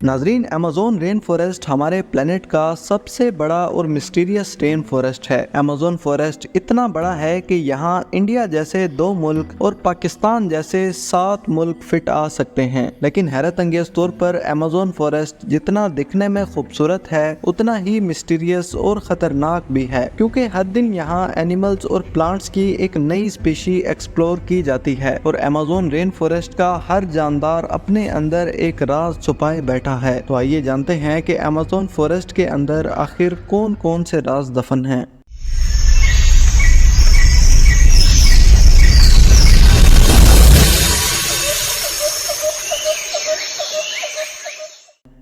नाजरीन, Amazon rain forest हमारे planet का सबसे बड़ा और मिस्टीरियस रेन फॉरेस्ट है। अमेज़न फॉरेस्ट इतना बड़ा है कि यहाँ इंडिया जैसे 2 मुल्क और पाकिस्तान जैसे 7 मुल्क फिट आ सकते हैं। लेकिन हैरत अंगेज तौर पर अमेज़न फॉरेस्ट जितना दिखने में खूबसूरत है उतना ही मिस्टीरियस और ख़तरनाक भी है, क्योंकि हर दिन यहाँ एनिमल्स और प्लांट्स की एक नई स्पीशी एक्सप्लोर की जाती है और अमेज़न रेन फॉरेस्ट का हर जानदार अपने अंदर एक राज छुपाए बैठा है। तो आइए जानते हैं कि अमेज़न फॉरेस्ट के अंदर आखिर कौन कौन से राज दफन हैं।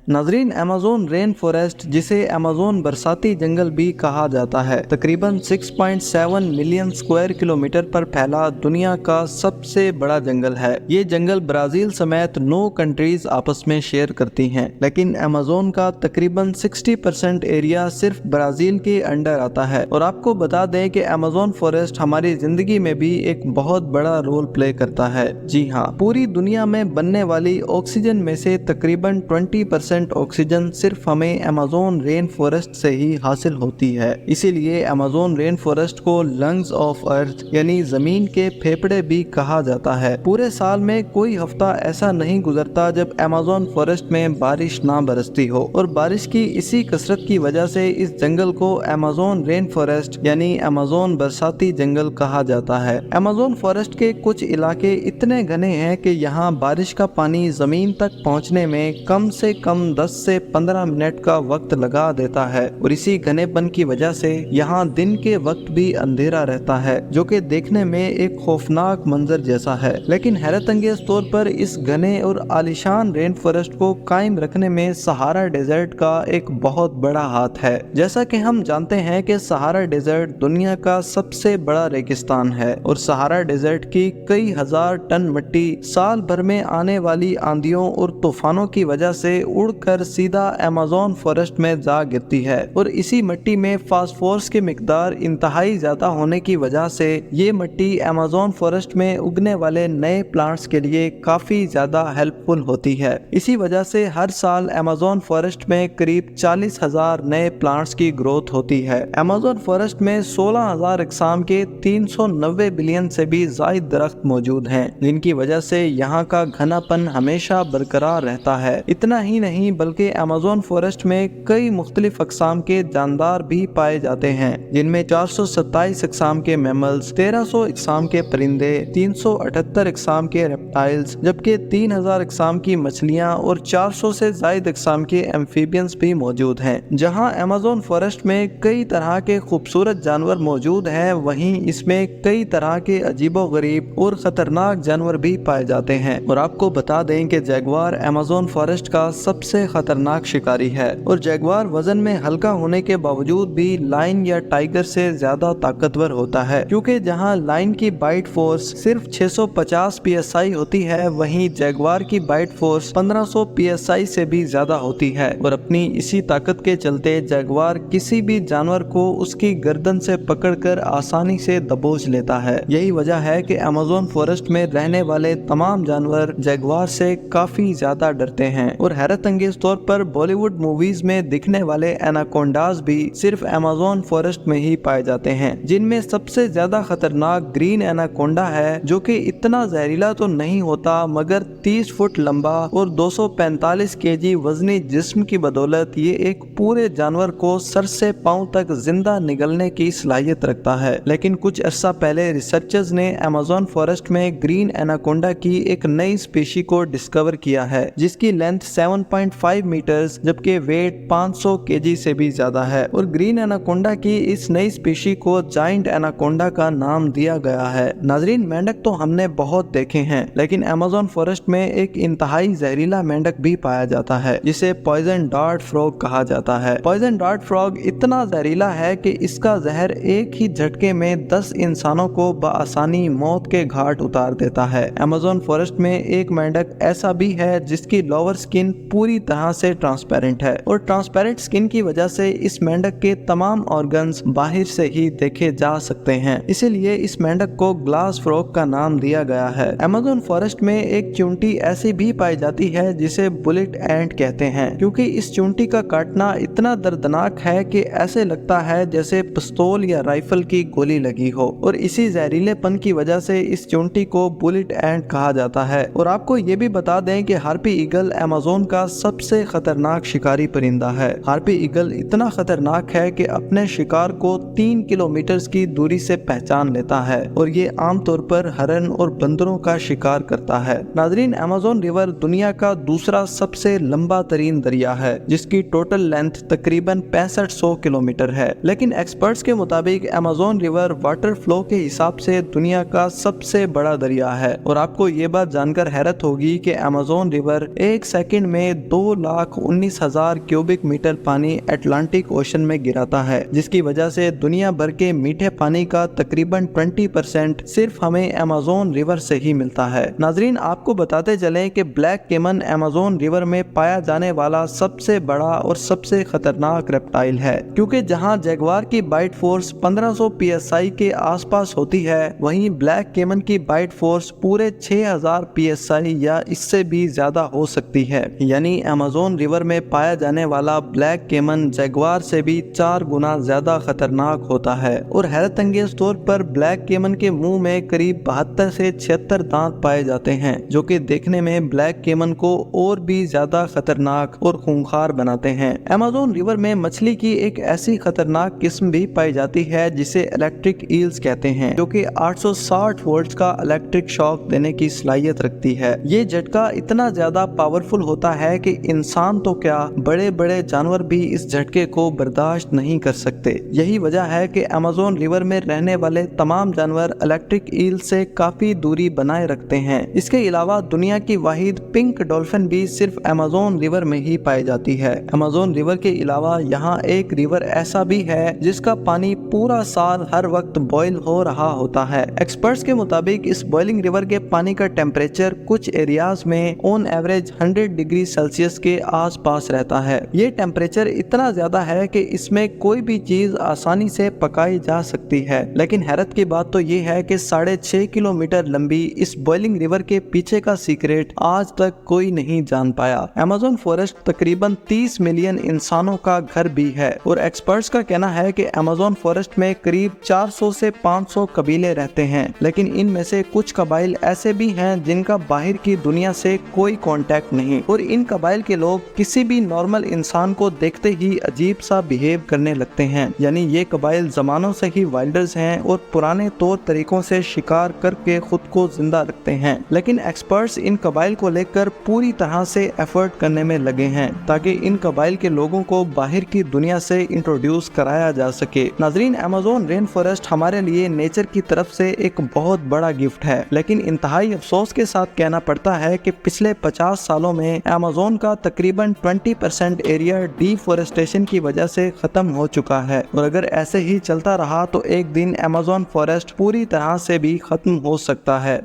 नाजरीन, अमेज़न रेन फॉरेस्ट, जिसे अमेज़न बरसाती जंगल भी कहा जाता है, तकरीबन 6.7 मिलियन स्क्वायर किलोमीटर पर फैला दुनिया का सबसे बड़ा जंगल है। ये जंगल ब्राज़ील समेत 9 कंट्रीज आपस में शेयर करती हैं, लेकिन अमेज़न का तकरीबन 60% एरिया सिर्फ ब्राज़ील के अंडर आता है। और आपको बता दें कि अमेज़न फॉरेस्ट हमारी जिंदगी में भी एक बहुत बड़ा रोल प्ले करता है। जी हाँ, पूरी दुनिया में बनने वाली ऑक्सीजन में से तकरीबन 20% ऑक्सीजन सिर्फ हमें अमेज़न रेन फॉरेस्ट से ही हासिल होती है। इसीलिए अमेज़न रेन फॉरेस्ट को लंग्स ऑफ अर्थ यानी जमीन के फेफड़े भी कहा जाता है। पूरे साल में कोई हफ्ता ऐसा नहीं गुजरता जब अमेज़न फॉरेस्ट में बारिश ना बरसती हो, और बारिश की इसी कसरत की वजह से इस जंगल को अमेज़न रेन फॉरेस्ट यानी अमेज़न बरसाती जंगल कहा जाता है। अमेज़न फॉरेस्ट के कुछ इलाके इतने घने हैं कि यहाँ बारिश का पानी जमीन तक पहुँचने में कम से कम 10 से 15 मिनट का वक्त लगा देता है, और इसी घनेपन की वजह से यहाँ दिन के वक्त भी अंधेरा रहता है, जो कि देखने में एक खौफनाक मंजर जैसा है। लेकिन हैरत अंगेज तौर पर इस घने और आलीशान रेन फॉरेस्ट को कायम रखने में सहारा डेजर्ट का एक बहुत बड़ा हाथ है। जैसा कि हम जानते हैं कि सहारा डेजर्ट दुनिया का सबसे बड़ा रेगिस्तान है, और सहारा डेजर्ट की कई हजार टन मिट्टी साल भर में आने वाली आंधियों और तूफानों की वजह से उड़कर सीधा अमेज़न फॉरेस्ट में जा गिरती है, और इसी मिट्टी में फास्फोरस की मिकदार इंतहाई ज्यादा होने की वजह से ये मिट्टी अमेज़न फॉरेस्ट में उगने वाले नए प्लांट्स के लिए काफी ज्यादा हेल्पफुल होती है। इसी वजह से हर साल अमेज़न फॉरेस्ट में करीब 40,000 नए प्लांट्स की ग्रोथ होती है। अमेज़न फॉरेस्ट में 16,000 इकसाम के 390 बिलियन से भी ज्यादा दरख्त मौजूद हैं, जिनकी वजह से यहाँ का घनापन हमेशा बरकरार रहता है। इतना ही नहीं बल्कि अमेज़न फॉरेस्ट में कई मुख्तलिफ अक़साम के जानदार भी पाए जाते हैं, जिनमें 427 अक़साम के मैमल्स, 1300 अक़साम के परिंदे, 378 अक़साम के रेप्टाइल्स, जबकि 3000 अक़साम की मछलियां और 400 से ज़ायद अक़साम के एम्फीबियंस भी मौजूद हैं। जहां अमेज़न फॉरेस्ट में कई तरह के खूबसूरत जानवर मौजूद हैं, वहीं इसमें कई तरह के अजीबोगरीब और ख़तरनाक जानवर भी पाए जाते हैं। और आपको बता दें कि जैगुआर अमेज़न फॉरेस्ट का सबसे खतरनाक शिकारी है, और जैगुआर वजन में हल्का होने के बावजूद भी लायन या टाइगर से ज्यादा ताकतवर होता है, क्योंकि जहां लायन की बाइट फोर्स सिर्फ 650 psi होती है, वहीं जैगुआर की बाइट फोर्स 1500 psi से भी ज्यादा होती है। और अपनी इसी ताकत के चलते जैगुआर किसी भी जानवर को उसकी गर्दन से पकड़कर आसानी से दबोच लेता है। यही वजह है कि अमेज़न फॉरेस्ट में रहने वाले तमाम जानवर जैगुआर से काफी ज्यादा डरते हैं। और हैरत अंगेज तौर पर बॉलीवुड मूवीज में दिखने वाले एनाकोंडाज भी सिर्फ अमेज़न फॉरेस्ट में ही पाए जाते हैं, जिनमें सबसे ज्यादा खतरनाक ग्रीन एनाकोंडा है, जो कि इतना जहरीला तो नहीं होता मगर 30 फुट लंबा और 245 केजी वजनी जिस्म की बदौलत ये एक पूरे जानवर को सर से पांव तक जिंदा निगलने की सलाहियत रखता है। लेकिन कुछ अर्सा पहले रिसर्चर्स ने अमेज़न फॉरेस्ट में ग्रीन एनाकोंडा की एक नई स्पीशी को डिस्कवर किया है, जिसकी लेंथ 7.5 मीटर्स जबकि वेट 500 केजी से भी ज्यादा है। और ग्रीन एनाकोंडा की इस नई स्पीशी को जायंट एनाकोंडा का नाम दिया गया है। नाजरीन, मेंढक तो हमने बहुत देखे हैं, लेकिन अमेज़न फॉरेस्ट में एक इंतहाई जहरीला मेंढक भी पाया जाता है, जिसे पॉइजन डार्ट फ्रॉग कहा जाता है। पॉइजन डार्ट फ्रॉग इतना जहरीला है कि इसका जहर एक ही झटके में 10 इंसानों को बआसानी मौत के घाट उतार देता है। अमेज़न फॉरेस्ट में एक मेंढक ऐसा भी है जिसकी लोअर स्किन पूरी पूरी तरह से ट्रांसपेरेंट है और ट्रांसपेरेंट स्किन की वजह से इस मेंढक के तमाम ऑर्गन्स बाहर से ही देखे जा सकते हैं। इसीलिए इस मेंढक को ग्लास फ्रॉग का नाम दिया गया है। अमेज़न फॉरेस्ट में एक चींटी ऐसी भी पाई जाती है जिसे बुलेट एंट कहते हैं, क्योंकि इस चींटी का काटना इतना दर्दनाक है कि ऐसे लगता है जैसे पिस्तौल या राइफल की गोली लगी हो, और इसी जहरीलेपन की वजह से इस चींटी को बुलेट एंट कहा जाता है। और आपको ये भी बता दें कि हार्पी ईगल अमेज़न का सबसे खतरनाक शिकारी परिंदा है। हार्पी ईगल इतना खतरनाक है कि अपने शिकार को 3 किलोमीटर की दूरी से पहचान लेता है और ये आमतौर पर हरन और बंदरों का शिकार करता है। नाजरीन, अमेज़न रिवर दुनिया का दूसरा सबसे लंबा तरीन दरिया है जिसकी टोटल लेंथ तकरीबन 6500 किलोमीटर है। लेकिन एक्सपर्ट्स के मुताबिक अमेज़न रिवर वाटर फ्लो के हिसाब से दुनिया का सबसे बड़ा दरिया है। और आपको ये बात जानकर हैरत होगी कि अमेज़न रिवर एक सेकंड में 2,19,000 क्यूबिक मीटर पानी अटलांटिक ओशन में गिराता है, जिसकी वजह से दुनिया भर के मीठे पानी का तकरीबन 20% सिर्फ हमें अमेज़न रिवर से ही मिलता है। नाजरीन, आपको बताते चलें कि ब्लैक केमन अमेज़न रिवर में पाया जाने वाला सबसे बड़ा और सबसे खतरनाक रेप्टाइल है, क्योंकि जहां जैगुआर की बाइट फोर्स 1500 psi के आसपास होती है, वहीं ब्लैक केमन की बाइट फोर्स पूरे 6000 psi या इससे भी ज्यादा हो सकती है। यानी अमेज़न रिवर में पाया जाने वाला ब्लैक केमन जैगुआर से भी 4 गुना ज्यादा खतरनाक होता है। और हैरत अंगेज तौर पर ब्लैक केमन के मुंह में करीब 72 से 76 दांत पाए जाते हैं, जो कि देखने में ब्लैक केमन को और भी ज्यादा खतरनाक और खूंखार बनाते हैं। अमेज़न रिवर में मछली की एक ऐसी खतरनाक किस्म भी पाई जाती है जिसे इलेक्ट्रिक ईल्स कहते हैं, जो कि 860 वोल्ट का इलेक्ट्रिक शॉक देने की सलाहियत रखती है। ये झटका इतना ज्यादा पावरफुल होता है कि इंसान तो क्या, बड़े बड़े जानवर भी इस झटके को बर्दाश्त नहीं कर सकते। यही वजह है कि अमेज़न रिवर में रहने वाले तमाम जानवर इलेक्ट्रिक ईल से काफी दूरी बनाए रखते हैं। इसके अलावा दुनिया की वाहिद पिंक डॉल्फिन भी सिर्फ अमेज़न रिवर में ही पाई जाती है। अमेज़न रिवर के अलावा यहाँ एक रिवर ऐसा भी है जिसका पानी पूरा साल हर वक्त बॉयल हो रहा होता है। एक्सपर्ट्स के मुताबिक इस बॉइलिंग रिवर के पानी का टेम्परेचर कुछ एरियाज में ऑन एवरेज 100 डिग्री सेल्सियस के आस पास रहता है। ये टेम्परेचर इतना ज्यादा है कि इसमें कोई भी चीज आसानी से पकाई जा सकती है। लेकिन हैरत की बात तो ये है कि 6.5 किलोमीटर लंबी इस बॉइलिंग रिवर के पीछे का सीक्रेट आज तक कोई नहीं जान पाया। अमेज़न फॉरेस्ट तकरीबन 30 मिलियन इंसानों का घर भी है और एक्सपर्ट्स का कहना है कि अमेज़न फॉरेस्ट में करीब 400 से 500 कबीले रहते हैं। लेकिन इनमें से कुछ कबाइल ऐसे भी हैं जिनका बाहर की दुनिया से कोई कांटेक्ट नहीं, और इन कबाइल के लोग किसी भी नॉर्मल इंसान को देखते ही अजीब सा बिहेव करने लगते हैं। यानी ये कबाइल जमानों से ही वाइल्डर्स हैं और पुराने तौर तरीकों से शिकार करके खुद को जिंदा रखते हैं। लेकिन एक्सपर्ट्स इन कबाइल को लेकर पूरी तरह से एफर्ट करने में लगे हैं ताकि इन कबाइल के लोगों को बाहर की दुनिया से इंट्रोड्यूस कराया जा सके। नाजरीन, अमेज़न रेन फॉरेस्ट हमारे लिए नेचर की तरफ से एक बहुत बड़ा गिफ्ट है, लेकिन इंतहाई अफसोस के साथ कहना पड़ता है कि पिछले 50 सालों में अमेज़न का तकरीबन 20% एरिया डिफॉरेस्टेशन की वजह से खत्म हो चुका है। और अगर ऐसे ही चलता रहा तो एक दिन अमेज़न फॉरेस्ट पूरी तरह से भी खत्म हो सकता है।